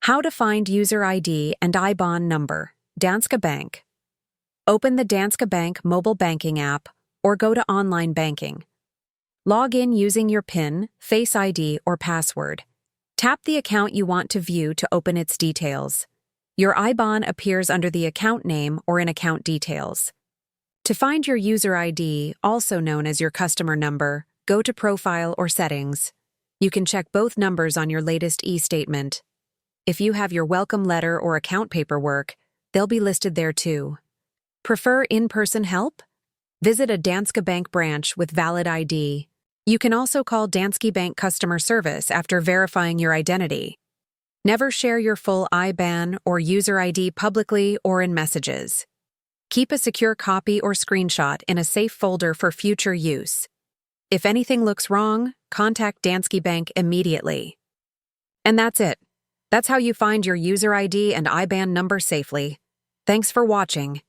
How to find user ID and IBAN number. Danske Bank. Open the Danske Bank mobile banking app or go to online banking. Log in using your PIN, Face ID, or password. Tap the account you want to view to open its details. Your IBAN appears under the account name or in account details. To find your user ID, also known as your customer number, go to Profile or Settings. You can check both numbers on your latest e-statement. If you have your welcome letter or account paperwork, they'll be listed there too. Prefer in-person help? Visit a Danske Bank branch with valid ID. You can also call Danske Bank customer service after verifying your identity. Never share your full IBAN or user ID publicly or in messages. Keep a secure copy or screenshot in a safe folder for future use. If anything looks wrong, contact Danske Bank immediately. And that's it. That's how you find your user ID and IBAN number safely. Thanks for watching.